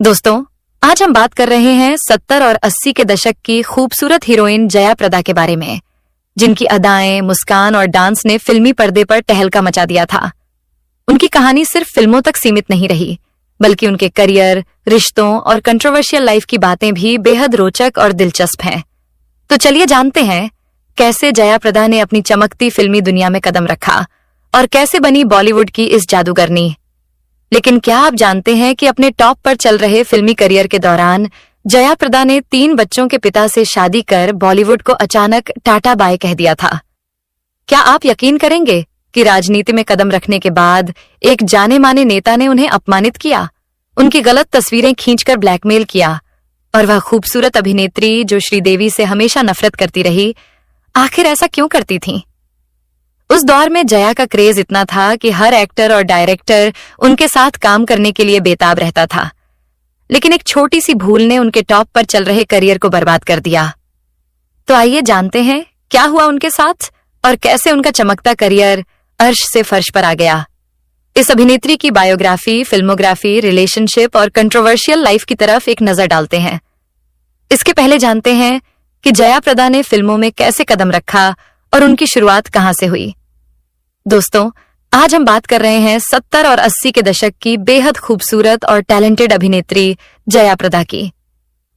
दोस्तों, आज हम बात कर रहे हैं 70 और 80 के दशक की खूबसूरत हीरोइन जया प्रदा के बारे में, जिनकी अदाएं, मुस्कान और डांस ने फिल्मी पर्दे पर तहलका मचा दिया था। उनकी कहानी सिर्फ फिल्मों तक सीमित नहीं रही, बल्कि उनके करियर, रिश्तों और कंट्रोवर्शियल लाइफ की बातें भी बेहद रोचक और दिलचस्प हैं। तो चलिए जानते हैं कैसे जया प्रदा ने अपनी चमकती फिल्मी दुनिया में कदम रखा और कैसे बनी बॉलीवुड की इस जादूगरनी। लेकिन क्या आप जानते हैं कि अपने टॉप पर चल रहे फिल्मी करियर के दौरान जया प्रदा ने 3 बच्चों के पिता से शादी कर बॉलीवुड को अचानक टाटा बाय कह दिया था। क्या आप यकीन करेंगे कि राजनीति में कदम रखने के बाद एक जाने माने नेता ने उन्हें अपमानित किया, उनकी गलत तस्वीरें खींचकर ब्लैकमेल किया, और वह खूबसूरत अभिनेत्री जो श्रीदेवी से हमेशा नफरत करती रही, आखिर ऐसा क्यों करती थी? उस दौर में जया का क्रेज इतना था कि हर एक्टर और डायरेक्टर उनके साथ काम करने के लिए बेताब रहता था। लेकिन एक छोटी सी भूल ने उनके टॉप पर चल रहे करियर को बर्बाद कर दिया। तो आइए जानते हैं क्या हुआ उनके साथ और कैसे उनका चमकता करियर अर्श से फर्श पर आ गया। इस अभिनेत्री की बायोग्राफी, फिल्मोग्राफी, रिलेशनशिप और कंट्रोवर्शियल लाइफ की तरफ एक नजर डालते हैं। इसके पहले जानते हैं कि जया प्रदा ने फिल्मों में कैसे कदम रखा और उनकी शुरुआत कहां से हुई। दोस्तों, आज हम बात कर रहे हैं 70 और 80 के दशक की बेहद खूबसूरत और टैलेंटेड अभिनेत्री जया प्रदा की।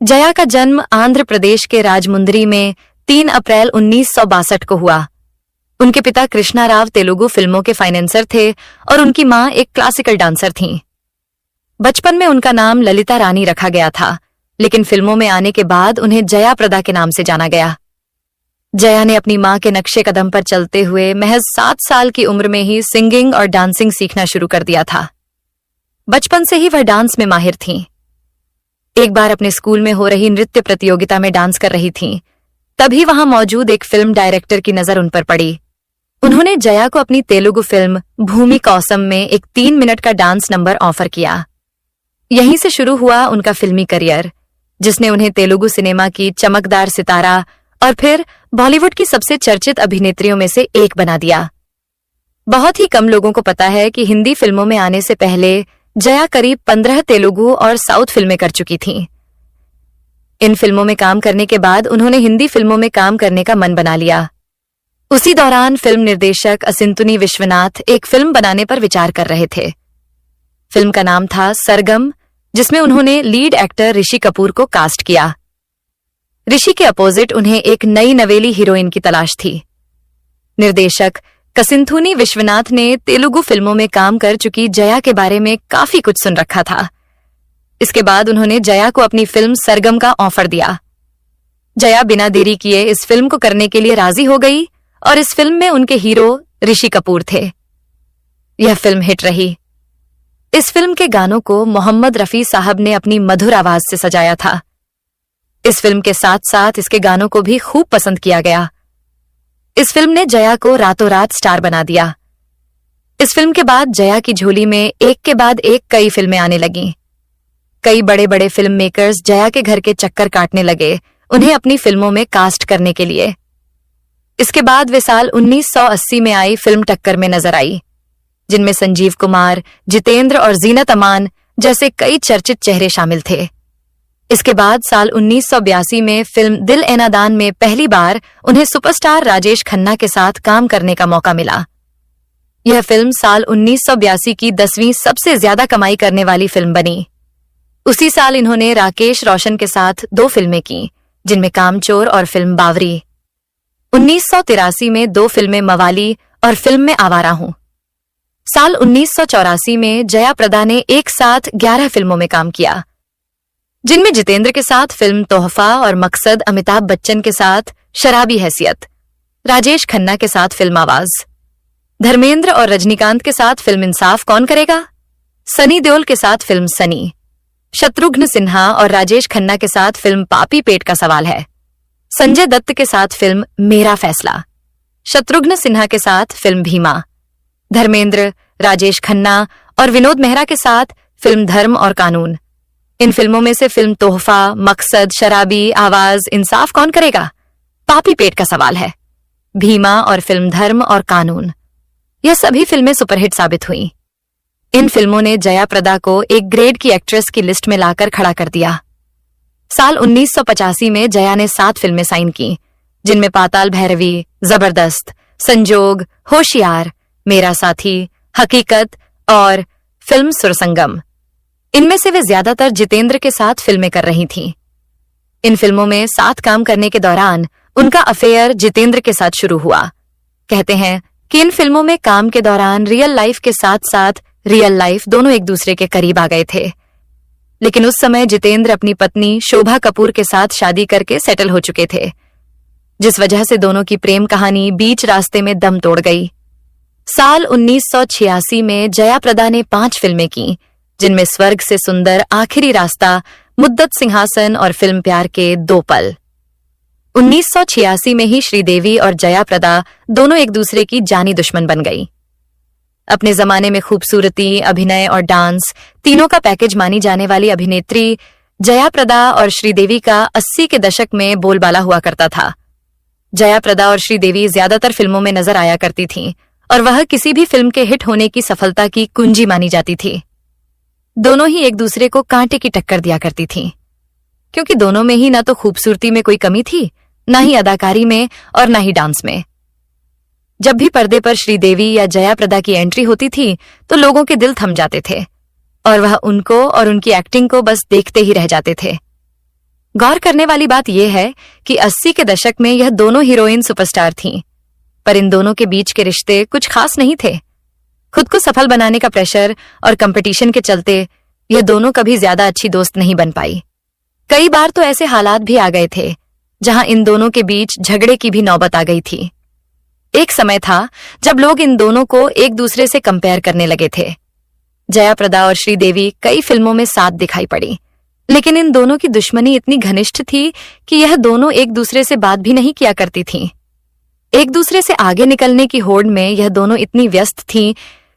जया का जन्म आंध्र प्रदेश के राजमुंदरी में 3 अप्रैल 1962 को हुआ। उनके पिता कृष्णा राव तेलुगु फिल्मों के फाइनेंसर थे और उनकी मां एक क्लासिकल डांसर थीं। बचपन में उनका नाम ललिता रानी रखा गया था, लेकिन फिल्मों में आने के बाद उन्हें जया प्रदा के नाम से जाना गया। जया ने अपनी मां के नक्शे कदम पर चलते हुए महज 7 साल की उम्र में ही सिंगिंग और डांसिंग सीखना शुरू कर दिया था। बचपन से ही वह डांस में माहिर थीं। एक बार अपने स्कूल में हो रही नृत्य प्रतियोगिता में डांस कर रही थीं, तभी वहां मौजूद एक फिल्म डायरेक्टर की नजर उन पर पड़ी। उन्होंने जया को अपनी तेलुगु फिल्म भूमि कौसम में एक 3 मिनट का डांस नंबर ऑफर किया। यहीं से शुरू हुआ उनका फिल्मी करियर, जिसने उन्हें तेलुगु सिनेमा की चमकदार सितारा और फिर बॉलीवुड की सबसे चर्चित अभिनेत्रियों में से एक बना दिया। बहुत ही कम लोगों को पता है कि हिंदी फिल्मों में आने से पहले जया करीब 15 तेलुगु और साउथ फिल्में कर चुकी थीं। इन फिल्मों में काम करने के बाद उन्होंने हिंदी फिल्मों में काम करने का मन बना लिया। उसी दौरान फिल्म निर्देशक असिंतुनी विश्वनाथ एक फिल्म बनाने पर विचार कर रहे थे। फिल्म का नाम था सरगम, जिसमें उन्होंने लीड एक्टर ऋषि कपूर को कास्ट किया। ऋषि के अपोजिट उन्हें एक नई नवेली हीरोइन की तलाश थी। निर्देशक कसिंथुनी विश्वनाथ ने तेलुगु फिल्मों में काम कर चुकी जया के बारे में काफी कुछ सुन रखा था। इसके बाद उन्होंने जया को अपनी फिल्म सरगम का ऑफर दिया। जया बिना देरी किए इस फिल्म को करने के लिए राजी हो गई और इस फिल्म में उनके हीरो ऋषि कपूर थे। यह फिल्म हिट रही। इस फिल्म के गानों को मोहम्मद रफी साहब ने अपनी मधुर आवाज से सजाया था। इस फिल्म के साथ साथ इसके गानों को भी खूब पसंद किया गया। इस फिल्म ने जया को रातों रात स्टार बना दिया। इस फिल्म के बाद जया की झोली में एक के बाद एक कई फिल्में आने लगीं। कई बड़े बड़े फिल्म मेकर्स जया के घर के चक्कर काटने लगे उन्हें अपनी फिल्मों में कास्ट करने के लिए। इसके बाद वे साल 1980 में आई फिल्म टक्कर में नजर आई, जिनमें संजीव कुमार, जितेंद्र और जीनत अमान जैसे कई चर्चित चेहरे शामिल थे। इसके बाद साल 1982 में फिल्म दिल ए नादान में पहली बार उन्हें सुपरस्टार राजेश खन्ना के साथ काम करने का मौका मिला। यह फिल्म साल 1982 की 10वीं सबसे ज्यादा कमाई करने वाली फिल्म बनी। उसी साल इन्होंने राकेश रोशन के साथ 2 फिल्में की, जिनमें कामचोर और फिल्म बावरी। 1983 में 2 फिल्में मवाली और फिल्म में आवारा हूं। साल 1984 में जया प्रदा ने एक साथ 11 फिल्मों में काम किया, जिनमें जितेंद्र के साथ फिल्म तोहफा और मकसद, अमिताभ बच्चन के साथ शराबी हैसियत, राजेश खन्ना के साथ फिल्म आवाज, धर्मेंद्र और रजनीकांत के साथ फिल्म इंसाफ कौन करेगा, सनी देओल के साथ फिल्म सनी, शत्रुघ्न सिन्हा और राजेश खन्ना के साथ फिल्म पापी पेट का सवाल है, संजय दत्त के साथ फिल्म मेरा फैसला, शत्रुघ्न सिन्हा के साथ फिल्म भीमा, धर्मेंद्र, राजेश खन्ना और विनोद मेहरा के साथ फिल्म धर्म और कानून। इन फिल्मों में से फिल्म तोहफा, मकसद, शराबी, आवाज, इंसाफ कौन करेगा, पापी पेट का सवाल है, भीमा और फिल्म धर्म और कानून, यह सभी फिल्में सुपरहिट साबित हुईं। इन फिल्मों ने जया प्रदा को एक ग्रेड की एक्ट्रेस की लिस्ट में लाकर खड़ा कर दिया। साल 1985 में जया ने 7 फिल्में साइन की, जिनमें पाताल भैरवी, जबरदस्त, संजोग, होशियार, मेरा साथी, हकीकत और फिल्म सुरसंगम। इनमें से वे ज्यादातर जितेंद्र के साथ फिल्में कर रही थीं। इन फिल्मों में साथ काम करने के दौरान उनका अफेयर जितेंद्र के साथ शुरू हुआ। कहते हैं कि इन फिल्मों में काम के दौरान रियल लाइफ के साथ साथ रियल लाइफ दोनों एक दूसरे के करीब आ गए थे। लेकिन उस समय जितेंद्र अपनी पत्नी शोभा कपूर के साथ शादी करके सेटल हो चुके थे, जिस वजह से दोनों की प्रेम कहानी बीच रास्ते में दम तोड़ गई। साल 1986 में जया प्रदा ने 5 फिल्में की, जिनमें स्वर्ग से सुंदर, आखिरी रास्ता, मुद्दत सिंहासन और फिल्म प्यार के 2 पल। 1986 में ही श्रीदेवी और जया प्रदा दोनों एक दूसरे की जानी दुश्मन बन गई। अपने जमाने में खूबसूरती, अभिनय और डांस तीनों का पैकेज मानी जाने वाली अभिनेत्री जया प्रदा और श्रीदेवी का 80 के दशक में बोलबाला हुआ करता था। जया प्रदा और श्रीदेवी ज्यादातर फिल्मों में नजर आया करती थीं और वह किसी भी फिल्म के हिट होने की सफलता की कुंजी मानी जाती थी। दोनों ही एक दूसरे को कांटे की टक्कर दिया करती थीं, क्योंकि दोनों में ही ना तो खूबसूरती में कोई कमी थी, ना ही अदाकारी में और ना ही डांस में। जब भी पर्दे पर श्रीदेवी या जया प्रदा की एंट्री होती थी तो लोगों के दिल थम जाते थे और वह उनको और उनकी एक्टिंग को बस देखते ही रह जाते थे। गौर करने वाली बात यह है कि 80 के दशक में यह दोनों हीरोइन सुपरस्टार थीं, पर इन दोनों के बीच के रिश्ते कुछ खास नहीं थे। खुद को सफल बनाने का प्रेशर और कंपटीशन के चलते यह दोनों कभी ज्यादा अच्छी दोस्त नहीं बन पाई। कई बार तो ऐसे हालात भी आ गए थे जहां इन दोनों के बीच झगड़े की भी नौबत आ गई थी। एक समय था जब लोग इन दोनों को एक दूसरे से कंपेयर करने लगे थे। जया प्रदा और श्रीदेवी कई फिल्मों में साथ दिखाई पड़ी, लेकिन इन दोनों की दुश्मनी इतनी घनिष्ठ थी कि यह दोनों एक दूसरे से बात भी नहीं किया करती थीं। एक दूसरे से आगे निकलने की होड़ में यह दोनों इतनी व्यस्त थीं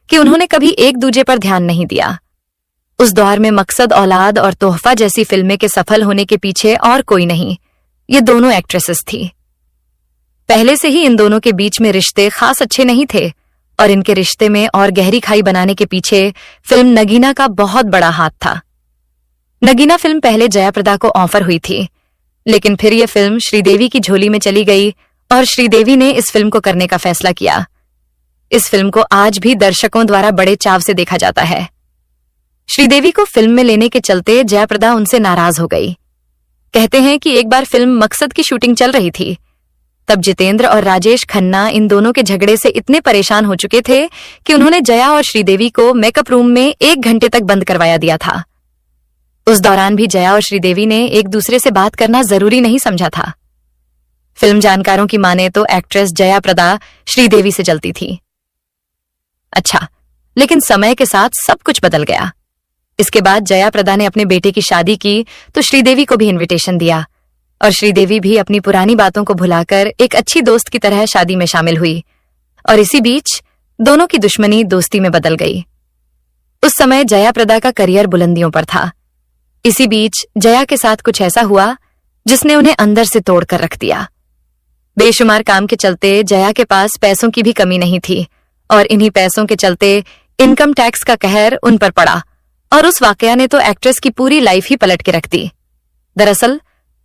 कि उन्होंने कभी एक दूजे पर ध्यान नहीं दिया। उस दौर में मकसद औलाद और तोहफा जैसी फिल्में के सफल होने के पीछे और कोई नहीं, ये दोनों एक्ट्रेसेस थी। पहले से ही इन दोनों के बीच में रिश्ते खास अच्छे नहीं थे और इनके रिश्ते में और गहरी खाई बनाने के पीछे फिल्म नगीना का बहुत बड़ा हाथ था। नगीना फिल्म पहले जया प्रदा को ऑफर हुई थी, लेकिन फिर यह फिल्म श्रीदेवी की झोली में चली गई और श्रीदेवी ने इस फिल्म को करने का फैसला किया। इस फिल्म को आज भी दर्शकों द्वारा बड़े चाव से देखा जाता है। श्रीदेवी को फिल्म में लेने के चलते जया प्रदा उनसे नाराज हो गई। कहते हैं कि एक बार फिल्म मकसद की शूटिंग चल रही थी, तब जितेंद्र और राजेश खन्ना इन दोनों के झगड़े से इतने परेशान हो चुके थे कि उन्होंने जया और श्रीदेवी को मेकअप रूम में 1 घंटे तक बंद करवाया दिया था। उस दौरान भी जया और श्रीदेवी ने एक दूसरे से बात करना जरूरी नहीं समझा था। फिल्म जानकारों की माने तो एक्ट्रेस जया प्रदा श्रीदेवी से जलती थी। अच्छा, लेकिन समय के साथ सब कुछ बदल गया। इसके बाद जया प्रदा ने अपने बेटे की शादी की तो श्रीदेवी को भी इनविटेशन दिया और श्रीदेवी भी अपनी पुरानी बातों को भुलाकर एक अच्छी दोस्त की तरह शादी में शामिल हुई और इसी बीच दोनों की दुश्मनी दोस्ती में बदल गई। उस समय जया प्रदा का करियर बुलंदियों पर था। इसी बीच जया के साथ कुछ ऐसा हुआ जिसने उन्हें अंदर से तोड़कर रख दिया। बेशुमार काम के चलते जया के पास पैसों की भी कमी नहीं थी और इन्हीं पैसों के चलते इनकम टैक्स का कहर उन पर पड़ा और उस वाकया ने तो एक्ट्रेस की पूरी लाइफ ही पलट के रख दी। दरअसल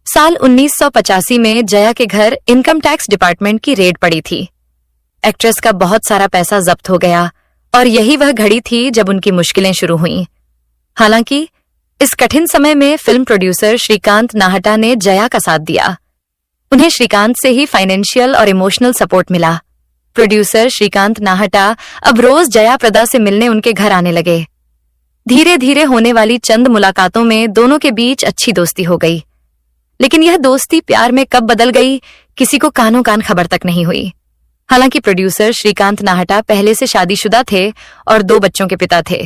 साल 1985 में जया के घर इनकम टैक्स डिपार्टमेंट की रेड पड़ी थी। एक्ट्रेस का बहुत सारा पैसा जब्त हो गया और यही वह घड़ी थी जब उनकी मुश्किलें शुरू हुईं। हालांकि इस कठिन समय में फिल्म प्रोड्यूसर श्रीकांत नाहटा ने जया का साथ दिया। उन्हें श्रीकांत से ही फाइनेंशियल और इमोशनल सपोर्ट मिला। प्रोड्यूसर श्रीकांत नाहटा अब रोज जया प्रदा से मिलने उनके घर आने लगे। धीरे धीरे होने वाली चंद मुलाकातों में दोनों के बीच अच्छी दोस्ती हो गई, लेकिन यह दोस्ती प्यार में कब बदल गई किसी को कानों कान खबर तक नहीं हुई। हालांकि प्रोड्यूसर श्रीकांत नाहटा पहले से शादीशुदा थे और 2 बच्चों के पिता थे,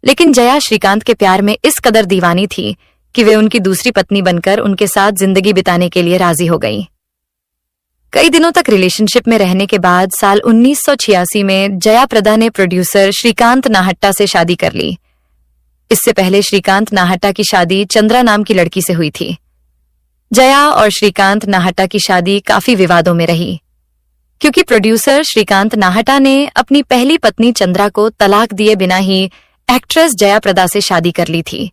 लेकिन जया श्रीकांत के प्यार में इस कदर दीवानी थी कि वे उनकी दूसरी पत्नी बनकर उनके साथ जिंदगी बिताने के लिए राजी हो गई। कई दिनों तक रिलेशनशिप में रहने के बाद साल 1986 में जया प्रदा ने प्रोड्यूसर श्रीकांत नाहटा से शादी कर ली। इससे पहले श्रीकांत नाहटा की शादी चंद्रा नाम की लड़की से हुई थी। जया और श्रीकांत नाहटा की शादी काफी विवादों में रही, क्योंकि प्रोड्यूसर श्रीकांत नाहटा ने अपनी पहली पत्नी चंद्रा को तलाक दिए बिना ही एक्ट्रेस जया प्रदा से शादी कर ली थी।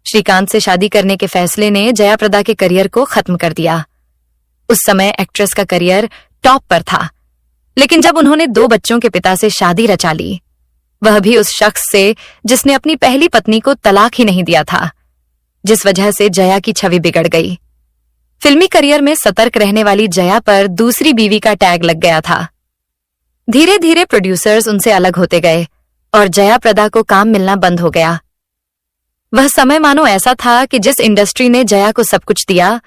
श्रीकांत से शादी करने के फैसले ने जया प्रदा के करियर को खत्म कर दिया। उस समय एक्ट्रेस का करियर टॉप पर था, लेकिन जब उन्होंने 2 बच्चों के पिता से शादी रचा ली, वह भी उस शख्स से जिसने अपनी पहली पत्नी को तलाक ही नहीं दिया था, जिस वजह से जया की छवि बिगड़ गई। फिल्मी करियर में सतर्क रहने वाली जया पर दूसरी बीवी का टैग लग गया था। धीरे धीरे प्रोड्यूसर्स उनसे अलग होते गए और जया प्रदा को काम मिलना बंद हो गया। वह समय मानो ऐसा था कि जिस इंडस्ट्री ने जया को सब कुछ दिया,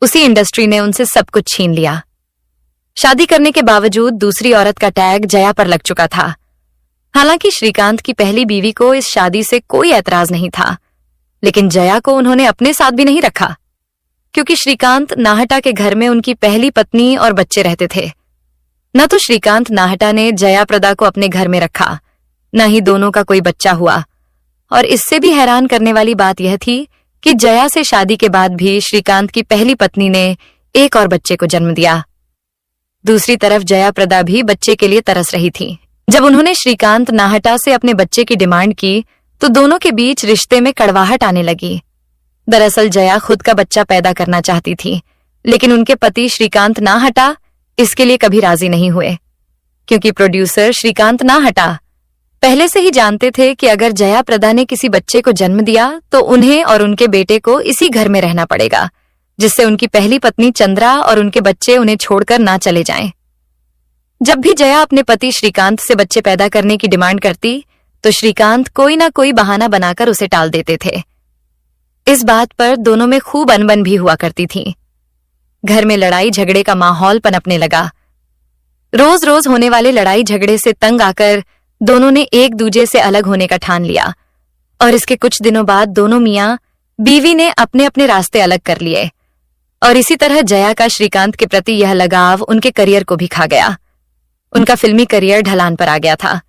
उसी इंडस्ट्री ने उनसे सब कुछ छीन लिया। शादी करने के बावजूद दूसरी औरत का टैग जया पर लग चुका था। हालांकि श्रीकांत की पहली बीवी को इस शादी से कोई ऐतराज नहीं था, लेकिन जया को उन्होंने अपने साथ भी नहीं रखा, क्योंकि श्रीकांत नाहटा के घर में उनकी पहली पत्नी और बच्चे रहते थे। न तो श्रीकांत नाहटा ने जया प्रदा को अपने घर में रखा, न ही दोनों का कोई बच्चा हुआ। और इससे भी हैरान करने वाली बात यह थी कि जया से शादी के बाद भी श्रीकांत की पहली पत्नी ने एक और बच्चे को जन्म दिया। दूसरी तरफ जया प्रदा भी बच्चे के लिए तरस रही थी। जब उन्होंने श्रीकांत नाहटा से अपने बच्चे की डिमांड की, तो दोनों के बीच रिश्ते में कड़वाहट आने लगी। दरअसल जया खुद का बच्चा पैदा करना चाहती थी, लेकिन उनके पति श्रीकांत नाहटा इसके लिए कभी राजी नहीं हुए, क्योंकि प्रोड्यूसर श्रीकांत नाहटा पहले से ही जानते थे कि अगर जया प्रदा ने किसी बच्चे को जन्म दिया तो उन्हें और उनके बेटे को इसी घर में रहना पड़ेगा, जिससे उनकी पहली पत्नी चंद्रा और उनके बच्चे उन्हें छोड़कर ना चले जाएं। जब भी जया अपने पति श्रीकांत से बच्चे पैदा करने की डिमांड करती, तो श्रीकांत कोई ना कोई बहाना बनाकर उसे टाल देते थे। इस बात पर दोनों में खूब अनबन भी हुआ करती थी। घर में लड़ाई झगड़े का माहौल पनपने लगा। रोज रोज होने वाले लड़ाई झगड़े से तंग आकर दोनों ने एक दूजे से अलग होने का ठान लिया, और इसके कुछ दिनों बाद दोनों मियां बीवी ने अपने अपने रास्ते अलग कर लिए। और इसी तरह जया का श्रीकांत के प्रति यह लगाव उनके करियर को भी खा गया। उनका फिल्मी करियर ढलान पर आ गया था।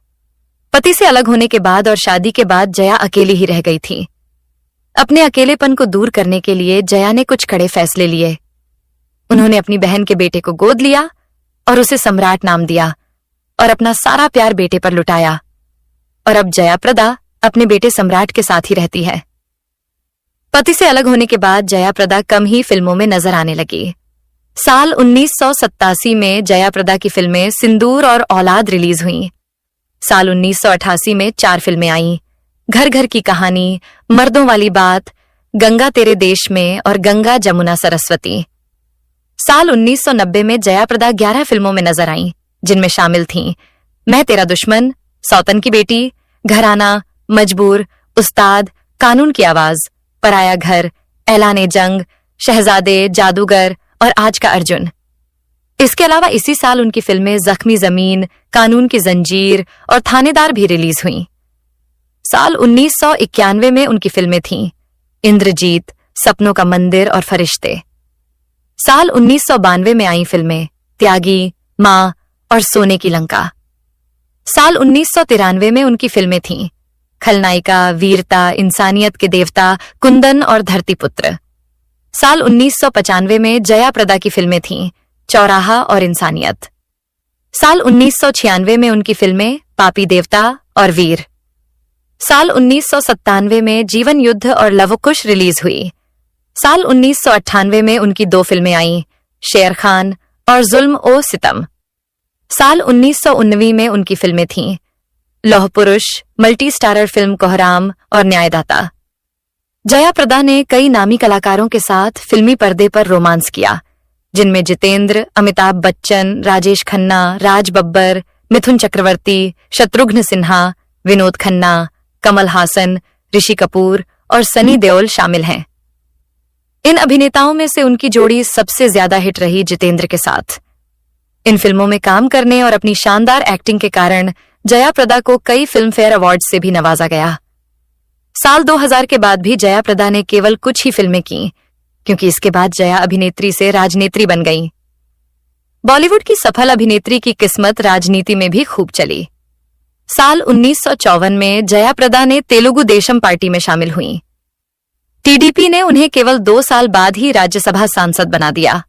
पति से अलग होने के बाद और शादी के बाद जया अकेली ही रह गई थी। अपने अकेलेपन को दूर करने के लिए जया ने कुछ कड़े फैसले लिए। उन्होंने अपनी बहन के बेटे को गोद लिया और उसे सम्राट नाम दिया और अपना सारा प्यार बेटे पर लुटाया। और अब जया प्रदा अपने बेटे सम्राट के साथ ही रहती है। पति से अलग होने के बाद जया प्रदा कम ही फिल्मों में नजर आने लगी। साल 1987 में जया प्रदा की फिल्में सिंदूर और औलाद रिलीज हुई। साल 1988 में 4 फिल्में आईं, घर घर की कहानी, मर्दों वाली बात, गंगा तेरे देश में और गंगा जमुना सरस्वती। साल 1990 में जया प्रदा 11 फिल्मों में नजर आईं, जिनमें शामिल थीं मैं तेरा दुश्मन, सौतन की बेटी, घराना, मजबूर, उस्ताद, कानून की आवाज, पराया घर, ऐलाने जंग, शहजादे, जादूगर और आज का अर्जुन। इसके अलावा इसी साल उनकी फिल्में जख्मी जमीन, कानून की जंजीर और थानेदार भी रिलीज हुईं। साल 1991 में उनकी फिल्में थीं इंद्रजीत, सपनों का मंदिर और फरिश्ते। साल 1992 में आई फिल्में त्यागी, मां और सोने की लंका। साल 1993 में उनकी फिल्में थीं खलनायिका, वीरता, इंसानियत के देवता, कुंदन और धरतीपुत्र। साल 1995 में जया प्रदा की फिल्में थीं चौराहा और इंसानियत। साल 1996 में उनकी फिल्में पापी देवता और वीर। साल 1997 में जीवन युद्ध और लवकुश रिलीज हुई। साल 1998 में उनकी 2 फिल्में आईं शेर खान और जुल्म ओ सितम। साल 1919 में उनकी फिल्में थीं लौह पुरुष, मल्टी स्टारर फिल्म कोहराम और न्यायदाता। जया प्रदा ने कई नामी कलाकारों के साथ फिल्मी पर्दे पर रोमांस किया, जिनमें जितेंद्र, अमिताभ बच्चन, राजेश खन्ना, राज बब्बर, मिथुन चक्रवर्ती, शत्रुघ्न सिन्हा, विनोद खन्ना, कमल हासन, ऋषि कपूर और सनी देओल शामिल हैं। इन अभिनेताओं में से उनकी जोड़ी सबसे ज्यादा हिट रही जितेंद्र के साथ। इन फिल्मों में काम करने और अपनी शानदार एक्टिंग के कारण जया प्रदा को कई फिल्म फेयर अवार्ड से भी नवाजा गया। साल 2000 के बाद भी जया प्रदा ने केवल कुछ ही फिल्में की, क्योंकि इसके बाद जया अभिनेत्री से राजनेत्री बन गईं। बॉलीवुड की सफल अभिनेत्री की किस्मत राजनीति में भी खूब चली। साल 1954 में जया प्रदा ने तेलुगु देशम पार्टी में शामिल हुईं। टीडीपी ने उन्हें केवल 2 साल बाद ही राज्यसभा सांसद बना दिया।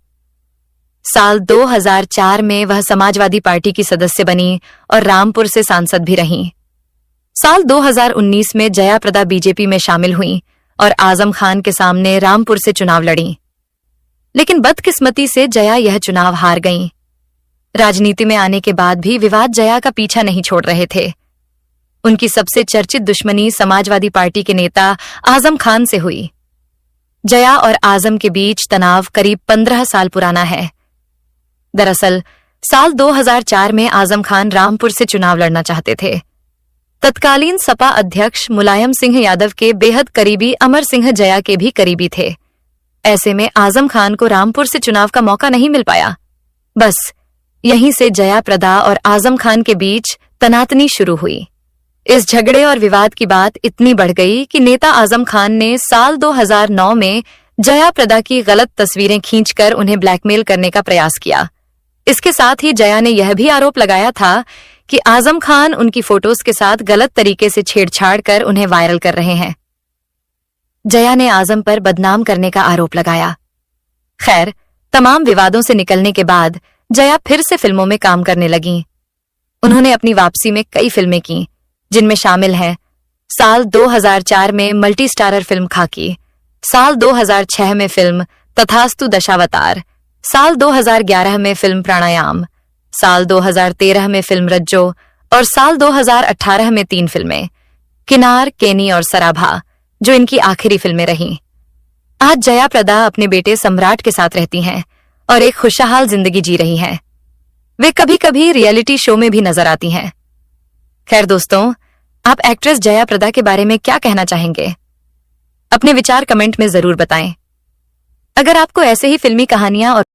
साल 2004 में वह समाजवादी पार्टी की सदस्य बनी और रामपुर से सांसद भी रहीं। साल 2019 में जया प्रदा बीजेपी में शामिल हुई और आजम खान के सामने रामपुर से चुनाव लड़ी, लेकिन बदकिस्मती से जया यह चुनाव हार गईं। राजनीति में आने के बाद भी विवाद जया का पीछा नहीं छोड़ रहे थे। उनकी सबसे चर्चित दुश्मनी समाजवादी पार्टी के नेता आजम खान से हुई। जया और आजम के बीच तनाव करीब 15 साल पुराना है। दरअसल साल 2004 में आजम खान रामपुर से चुनाव लड़ना चाहते थे। तत्कालीन सपा अध्यक्ष मुलायम सिंह यादव के बेहद करीबी अमर सिंह जया के भी करीबी थे। ऐसे में आजम खान को रामपुर से चुनाव का मौका नहीं मिल पाया। बस यहीं से जया प्रदा और आजम खान के बीच तनातनी शुरू हुई। इस झगड़े और विवाद की बात इतनी बढ़ गई कि नेता आजम खान ने साल 2009 में जया प्रदा की गलत तस्वीरें खींचकर उन्हें ब्लैकमेल करने का प्रयास किया। इसके साथ ही जया ने यह भी आरोप लगाया था कि आजम खान उनकी फोटोज के साथ गलत तरीके से छेड़छाड़ कर उन्हें वायरल कर रहे हैं। जया ने आजम पर बदनाम करने का आरोप लगाया। खैर, तमाम विवादों से निकलने के बाद जया फिर से फिल्मों में काम करने लगीं। उन्होंने अपनी वापसी में कई फिल्में की, जिनमें शामिल हैं साल 2004 में मल्टी स्टारर फिल्म खाकी, साल 2006 में फिल्म तथास्तु दशावतार, साल 2011 में फिल्म प्राणायाम, साल 2013 में फिल्म रज्जो और साल 2018 में 3 फिल्में किनार, केनी और सराभा, जो इनकी आखिरी फिल्में रहीं। आज जया प्रदा अपने बेटे सम्राट के साथ रहती हैं और एक खुशहाल जिंदगी जी रही हैं। वे कभी कभी रियलिटी शो में भी नजर आती हैं। खैर दोस्तों, आप एक्ट्रेस जया प्रदा के बारे में क्या कहना चाहेंगे? अपने विचार कमेंट में जरूर बताएं। अगर आपको ऐसे ही फिल्मी कहानियां और